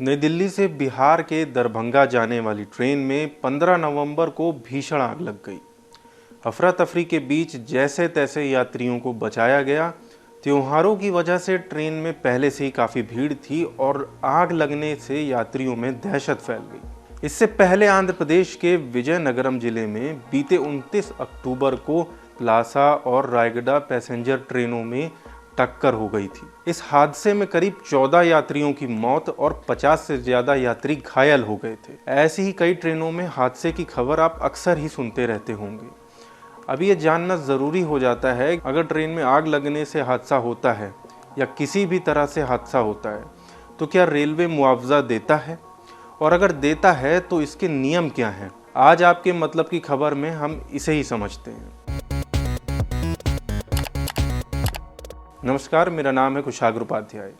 नई दिल्ली से बिहार के दरभंगा जाने वाली ट्रेन में 15 नवंबर को भीषण आग लग गई। अफरा तफरी के बीच जैसे तैसे यात्रियों को बचाया गया। त्योहारों की वजह से ट्रेन में पहले से ही काफ़ी भीड़ थी और आग लगने से यात्रियों में दहशत फैल गई। इससे पहले आंध्र प्रदेश के विजयनगरम जिले में बीते 29 अक्टूबर को प्लासा और रायगढ़ पैसेंजर ट्रेनों में टक्कर हो गई थी। इस हादसे में करीब 14 यात्रियों की मौत और 50 से ज़्यादा यात्री घायल हो गए थे। ऐसी ही कई ट्रेनों में हादसे की खबर आप अक्सर ही सुनते रहते होंगे। अब ये जानना ज़रूरी हो जाता है, अगर ट्रेन में आग लगने से हादसा होता है या किसी भी तरह से हादसा होता है तो क्या रेलवे मुआवजा देता है, और अगर देता है तो इसके नियम क्या हैं। आज आपके मतलब की खबर में हम इसे ही समझते हैं। नमस्कार, मेरा नाम है कुशाग्र उपाध्याय।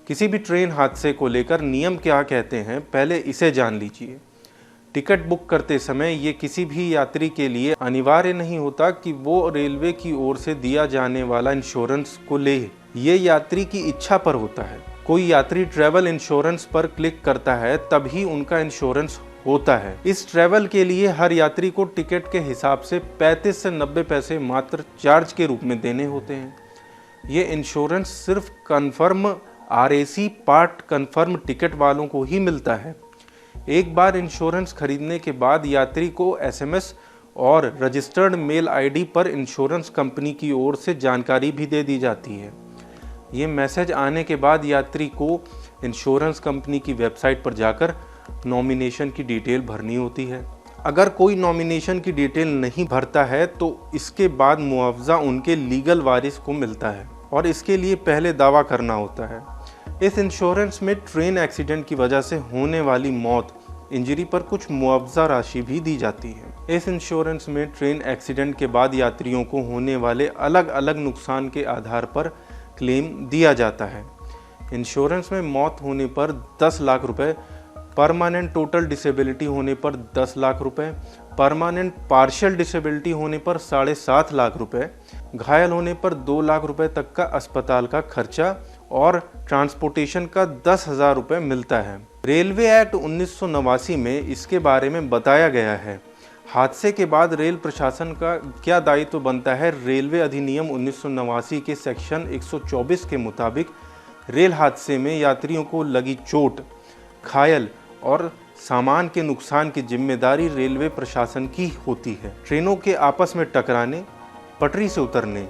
किसी भी ट्रेन हादसे को लेकर नियम क्या कहते हैं, पहले इसे जान लीजिए। टिकट बुक करते समय ये किसी भी यात्री के लिए अनिवार्य नहीं होता कि वो रेलवे की ओर से दिया जाने वाला इंश्योरेंस को ले। ये यात्री की इच्छा पर होता है। कोई यात्री ट्रैवल इंश्योरेंस पर क्लिक करता है तभी उनका इंश्योरेंस होता है। इस ट्रैवल के लिए हर यात्री को टिकट के हिसाब से 35 से 90 पैसे मात्र चार्ज के रूप में देने होते हैं। ये इंश्योरेंस सिर्फ confirm RAC part confirm ticket वालों को ही मिलता है। एक बार इंश्योरेंस खरीदने के बाद यात्री को SMS और रजिस्टर्ड मेल ID पर इंश्योरेंस कंपनी की ओर से जानकारी भी दे दी जाती है। ये मैसेज आने के बाद यात्री को इंश्योरेंस कंपनी की वेबसाइट पर जाकर नॉमिनेशन की डिटेल भरनी होती है। अगर कोई नॉमिनेशन की डिटेल नहीं भरता है तो इसके बाद मुआवजा उनके लीगल वारिस को मिलता है और इसके लिए पहले दावा करना होता है। इस इंश्योरेंस में ट्रेन एक्सीडेंट की वजह से होने वाली मौत, इंजरी पर कुछ मुआवजा राशि भी दी जाती है। इस इंश्योरेंस में ट्रेन एक्सीडेंट के बाद यात्रियों को होने वाले अलग अलग नुकसान के आधार पर क्लेम दिया जाता है। इंश्योरेंस में मौत होने पर 10 लाख रुपए, परमानेंट टोटल डिसेबिलिटी होने पर 10 लाख रुपए, परमानेंट पार्शियल डिसेबिलिटी होने पर 7.5 लाख रुपए, घायल होने पर 2 लाख रुपए तक का अस्पताल का खर्चा और ट्रांसपोर्टेशन का 10,000 रुपए मिलता है। रेलवे एक्ट 1989 में इसके बारे में बताया गया है। हादसे के बाद रेल प्रशासन का क्या दायित्व बनता है। रेलवे अधिनियम 1989 के सेक्शन 124 के मुताबिक रेल हादसे में यात्रियों को लगी चोट, घायल और सामान के नुकसान की जिम्मेदारी रेलवे प्रशासन की होती है। ट्रेनों के आपस में टकराने, पटरी से उतरने,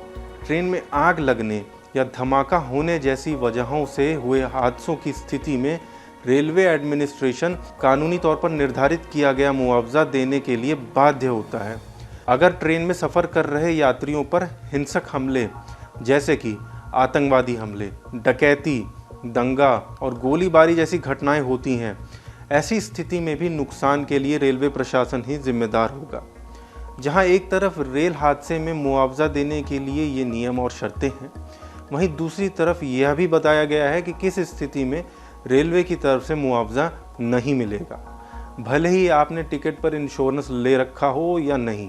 ट्रेन में आग लगने या धमाका होने जैसी वजहों से हुए हादसों की स्थिति में रेलवे एडमिनिस्ट्रेशन कानूनी तौर पर निर्धारित किया गया मुआवजा देने के लिए बाध्य होता है। अगर ट्रेन में सफ़र कर रहे यात्रियों पर हिंसक हमले जैसे कि आतंकवादी हमले, डकैती, दंगा और गोलीबारी जैसी घटनाएं होती हैं, ऐसी स्थिति में भी नुकसान के लिए रेलवे प्रशासन ही जिम्मेदार होगा। जहां एक तरफ रेल हादसे में मुआवजा देने के लिए ये नियम और शर्तें हैं, वहीं दूसरी तरफ यह भी बताया गया है कि किस स्थिति में रेलवे की तरफ से मुआवजा नहीं मिलेगा। भले ही आपने टिकट पर इंश्योरेंस ले रखा हो या नहीं,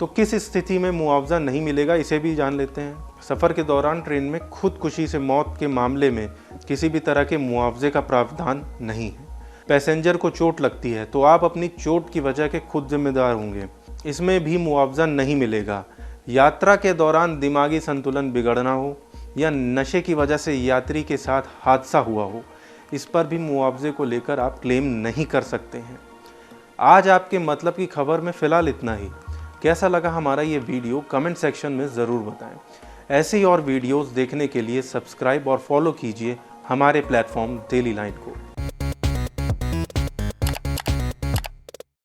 तो किस स्थिति में मुआवजा नहीं मिलेगा इसे भी जान लेते हैं। सफ़र के दौरान ट्रेन में खुदकुशी से मौत के मामले में किसी भी तरह के मुआवजे का प्रावधान नहीं है। पैसेंजर को चोट लगती है तो आप अपनी चोट की वजह के खुद जिम्मेदार होंगे, इसमें भी मुआवजा नहीं मिलेगा। यात्रा के दौरान दिमागी संतुलन बिगड़ना हो या नशे की वजह से यात्री के साथ हादसा हुआ हो, इस पर भी मुआवजे को लेकर आप क्लेम नहीं कर सकते हैं। आज आपके मतलब की खबर में फ़िलहाल इतना ही। कैसा लगा हमारा ये वीडियो कमेंट सेक्शन में ज़रूर बताएं। ऐसे ही और वीडियोस देखने के लिए सब्सक्राइब और फॉलो कीजिए हमारे प्लेटफॉर्म डेली लाइन को।